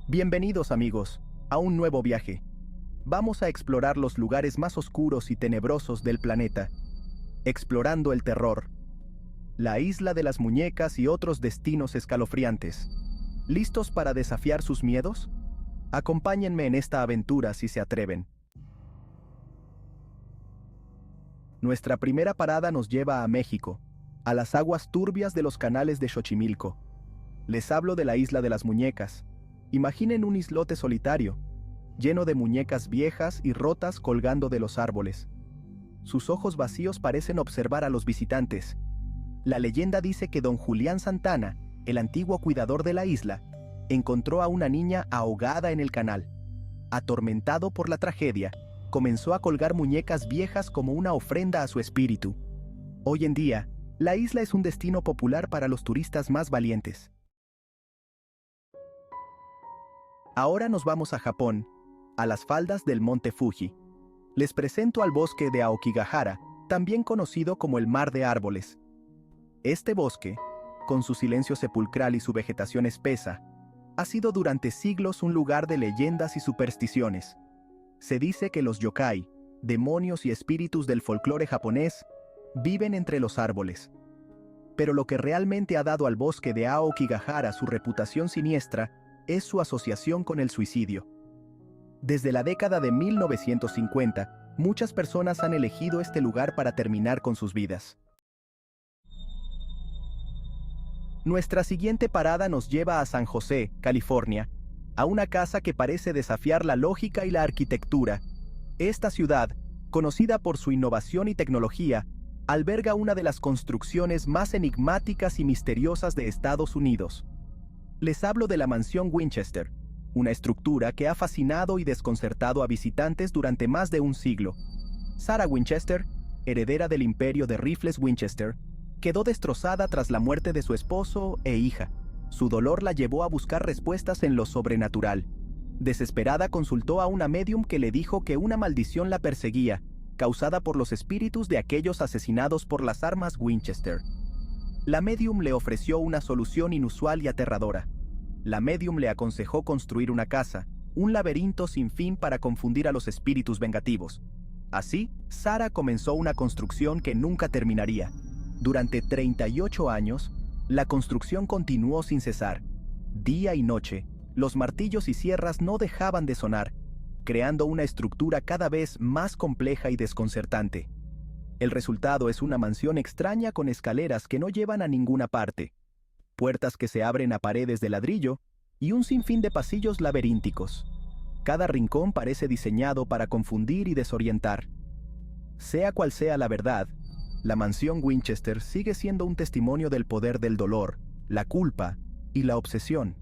Bienvenidos amigos, a un nuevo viaje. Vamos a explorar los lugares más oscuros y tenebrosos del planeta, explorando el terror, la isla de las muñecas y otros destinos escalofriantes. ¿Listos para desafiar sus miedos? Acompáñenme en esta aventura si se atreven. Nuestra primera parada nos lleva a México, a las aguas turbias de los canales de Xochimilco. Les hablo de la isla de las muñecas. Imaginen un islote solitario, lleno de muñecas viejas y rotas colgando de los árboles. Sus ojos vacíos parecen observar a los visitantes. La leyenda dice que don Julián Santana, el antiguo cuidador de la isla, encontró a una niña ahogada en el canal. Atormentado por la tragedia, comenzó a colgar muñecas viejas como una ofrenda a su espíritu. Hoy en día, la isla es un destino popular para los turistas más valientes. Ahora nos vamos a Japón, a las faldas del monte Fuji. Les presento al bosque de Aokigahara, también conocido como el Mar de Árboles. Este bosque, con su silencio sepulcral y su vegetación espesa, ha sido durante siglos un lugar de leyendas y supersticiones. Se dice que los yokai, demonios y espíritus del folclore japonés, viven entre los árboles. Pero lo que realmente ha dado al bosque de Aokigahara su reputación siniestra es su asociación con el suicidio. Desde la década de 1950, muchas personas han elegido este lugar para terminar con sus vidas. Nuestra siguiente parada nos lleva a San José, California, a una casa que parece desafiar la lógica y la arquitectura. Esta ciudad, conocida por su innovación y tecnología, alberga una de las construcciones más enigmáticas y misteriosas de Estados Unidos. Les hablo de la Mansión Winchester, una estructura que ha fascinado y desconcertado a visitantes durante más de un siglo. Sarah Winchester, heredera del imperio de rifles Winchester, quedó destrozada tras la muerte de su esposo e hija. Su dolor la llevó a buscar respuestas en lo sobrenatural. Desesperada, consultó a una médium que le dijo que una maldición la perseguía, causada por los espíritus de aquellos asesinados por las armas Winchester. La médium le ofreció una solución inusual y aterradora. La médium le aconsejó construir una casa, un laberinto sin fin para confundir a los espíritus vengativos. Así, Sarah comenzó una construcción que nunca terminaría. Durante 38 años, la construcción continuó sin cesar. Día y noche, los martillos y sierras no dejaban de sonar, creando una estructura cada vez más compleja y desconcertante. El resultado es una mansión extraña con escaleras que no llevan a ninguna parte, puertas que se abren a paredes de ladrillo y un sinfín de pasillos laberínticos. Cada rincón parece diseñado para confundir y desorientar. Sea cual sea la verdad, la mansión Winchester sigue siendo un testimonio del poder del dolor, la culpa y la obsesión.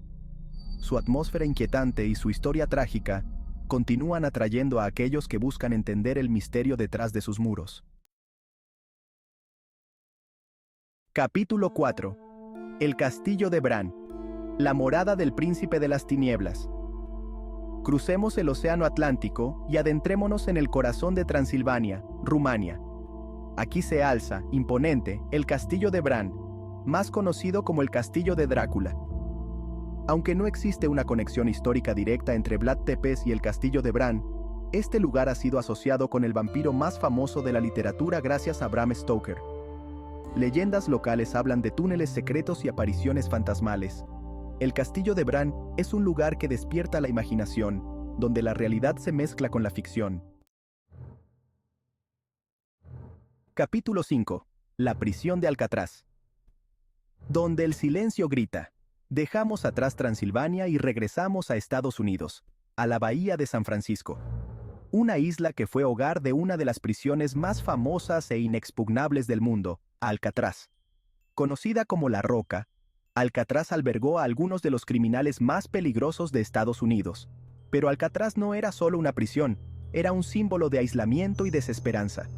Su atmósfera inquietante y su historia trágica continúan atrayendo a aquellos que buscan entender el misterio detrás de sus muros. Capítulo 4. El Castillo de Bran. La morada del Príncipe de las Tinieblas. Crucemos el Océano Atlántico y adentrémonos en el corazón de Transilvania, Rumania. Aquí se alza, imponente, el Castillo de Bran, más conocido como el Castillo de Drácula. Aunque no existe una conexión histórica directa entre Vlad Tepes y el Castillo de Bran, este lugar ha sido asociado con el vampiro más famoso de la literatura gracias a Bram Stoker. Leyendas locales hablan de túneles secretos y apariciones fantasmales. El Castillo de Bran es un lugar que despierta la imaginación, donde la realidad se mezcla con la ficción. Capítulo 5. La prisión de Alcatraz. Donde el silencio grita. Dejamos atrás Transilvania y regresamos a Estados Unidos, a la bahía de San Francisco. Una isla que fue hogar de una de las prisiones más famosas e inexpugnables del mundo, Alcatraz. Conocida como La Roca, Alcatraz albergó a algunos de los criminales más peligrosos de Estados Unidos. Pero Alcatraz no era solo una prisión, era un símbolo de aislamiento y desesperanza.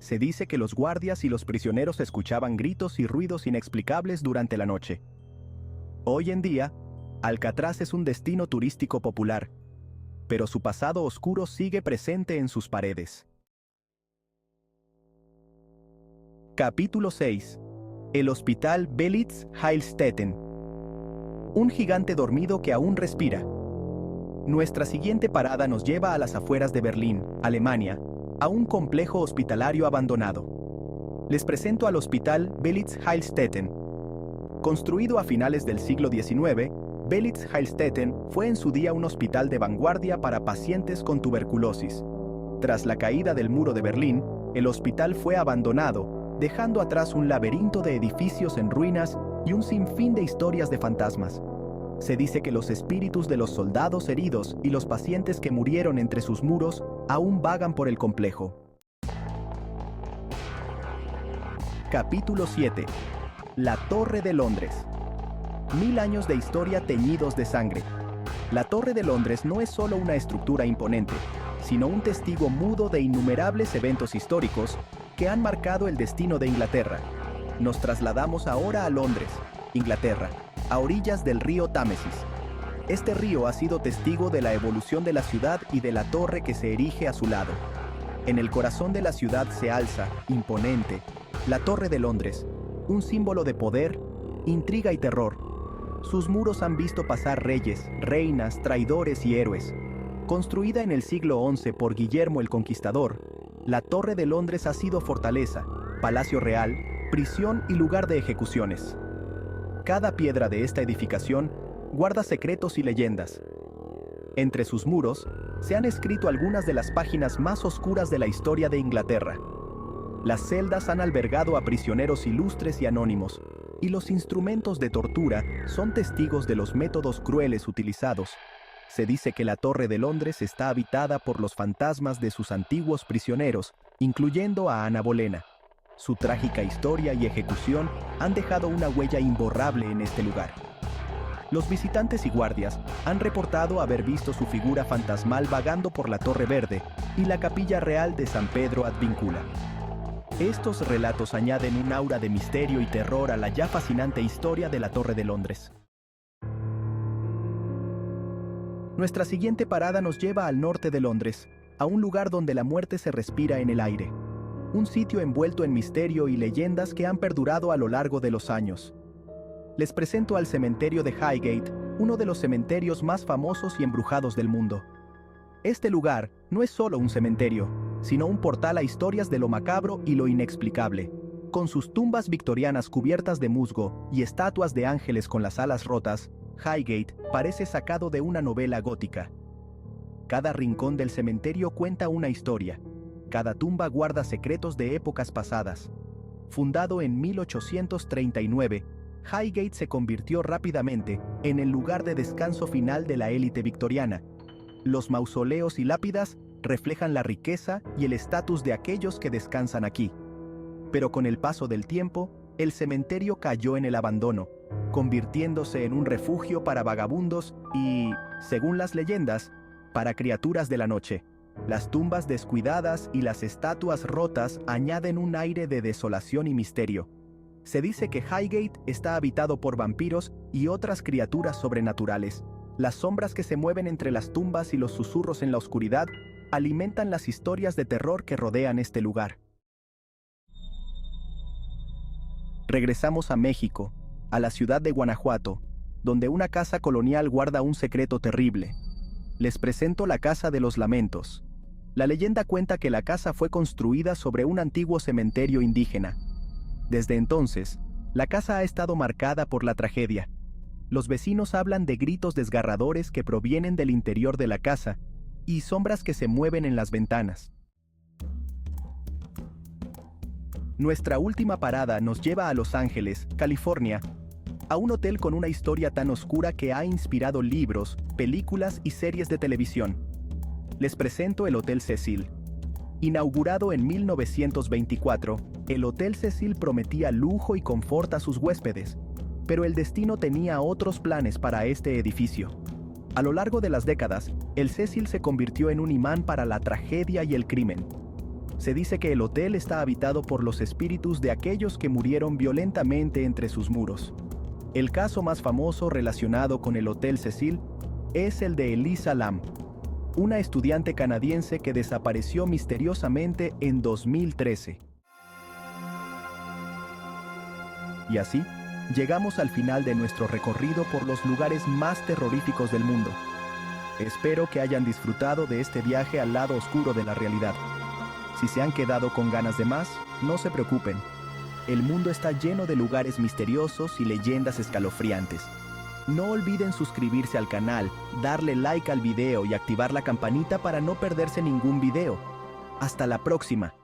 Se dice que los guardias y los prisioneros escuchaban gritos y ruidos inexplicables durante la noche. Hoy en día, Alcatraz es un destino turístico popular, pero su pasado oscuro sigue presente en sus paredes. Capítulo 6. El Hospital Belitz Heilstätten. Un gigante dormido que aún respira. Nuestra siguiente parada nos lleva a las afueras de Berlín, Alemania, a un complejo hospitalario abandonado. Les presento al Hospital Belitz Heilstätten. Construido a finales del siglo XIX, Belitz Heilstätten fue en su día un hospital de vanguardia para pacientes con tuberculosis. Tras la caída del muro de Berlín, el hospital fue abandonado, dejando atrás un laberinto de edificios en ruinas y un sinfín de historias de fantasmas. Se dice que los espíritus de los soldados heridos y los pacientes que murieron entre sus muros aún vagan por el complejo. Capítulo 7. La Torre de Londres. 1000 años de historia teñidos de sangre. La Torre de Londres no es solo una estructura imponente, sino un testigo mudo de innumerables eventos históricos que han marcado el destino de Inglaterra. Nos trasladamos ahora a Londres, Inglaterra, a orillas del río Támesis. Este río ha sido testigo de la evolución de la ciudad y de la torre que se erige a su lado. En el corazón de la ciudad se alza, imponente, la Torre de Londres, un símbolo de poder, intriga y terror. Sus muros han visto pasar reyes, reinas, traidores y héroes. Construida en el siglo XI por Guillermo el Conquistador, la Torre de Londres ha sido fortaleza, palacio real, prisión y lugar de ejecuciones. Cada piedra de esta edificación guarda secretos y leyendas. Entre sus muros se han escrito algunas de las páginas más oscuras de la historia de Inglaterra. Las celdas han albergado a prisioneros ilustres y anónimos, y los instrumentos de tortura son testigos de los métodos crueles utilizados. Se dice que la Torre de Londres está habitada por los fantasmas de sus antiguos prisioneros, incluyendo a Ana Bolena. Su trágica historia y ejecución han dejado una huella imborrable en este lugar. Los visitantes y guardias han reportado haber visto su figura fantasmal vagando por la Torre Verde y la Capilla Real de San Pedro ad Vincula. Estos relatos añaden un aura de misterio y terror a la ya fascinante historia de la Torre de Londres. Nuestra siguiente parada nos lleva al norte de Londres, a un lugar donde la muerte se respira en el aire. Un sitio envuelto en misterio y leyendas que han perdurado a lo largo de los años. Les presento al cementerio de Highgate, uno de los cementerios más famosos y embrujados del mundo. Este lugar no es solo un cementerio, sino un portal a historias de lo macabro y lo inexplicable. Con sus tumbas victorianas cubiertas de musgo y estatuas de ángeles con las alas rotas, Highgate parece sacado de una novela gótica. Cada rincón del cementerio cuenta una historia. Cada tumba guarda secretos de épocas pasadas. Fundado en 1839, Highgate se convirtió rápidamente en el lugar de descanso final de la élite victoriana. Los mausoleos y lápidas reflejan la riqueza y el estatus de aquellos que descansan aquí. Pero con el paso del tiempo, el cementerio cayó en el abandono, convirtiéndose en un refugio para vagabundos y, según las leyendas, para criaturas de la noche. Las tumbas descuidadas y las estatuas rotas añaden un aire de desolación y misterio. Se dice que Highgate está habitado por vampiros y otras criaturas sobrenaturales. Las sombras que se mueven entre las tumbas y los susurros en la oscuridad alimentan las historias de terror que rodean este lugar. Regresamos a México, a la ciudad de Guanajuato, donde una casa colonial guarda un secreto terrible. Les presento la Casa de los Lamentos. La leyenda cuenta que la casa fue construida sobre un antiguo cementerio indígena. Desde entonces, la casa ha estado marcada por la tragedia. Los vecinos hablan de gritos desgarradores que provienen del interior de la casa y sombras que se mueven en las ventanas. Nuestra última parada nos lleva a Los Ángeles, California, a un hotel con una historia tan oscura que ha inspirado libros, películas y series de televisión. Les presento el Hotel Cecil. Inaugurado en 1924, el Hotel Cecil prometía lujo y confort a sus huéspedes, pero el destino tenía otros planes para este edificio. A lo largo de las décadas, el Cecil se convirtió en un imán para la tragedia y el crimen. Se dice que el hotel está habitado por los espíritus de aquellos que murieron violentamente entre sus muros. El caso más famoso relacionado con el Hotel Cecil es el de Elisa Lam, una estudiante canadiense que desapareció misteriosamente en 2013. Y así, llegamos al final de nuestro recorrido por los lugares más terroríficos del mundo. Espero que hayan disfrutado de este viaje al lado oscuro de la realidad. Si se han quedado con ganas de más, no se preocupen. El mundo está lleno de lugares misteriosos y leyendas escalofriantes. No olviden suscribirse al canal, darle like al video y activar la campanita para no perderse ningún video. Hasta la próxima.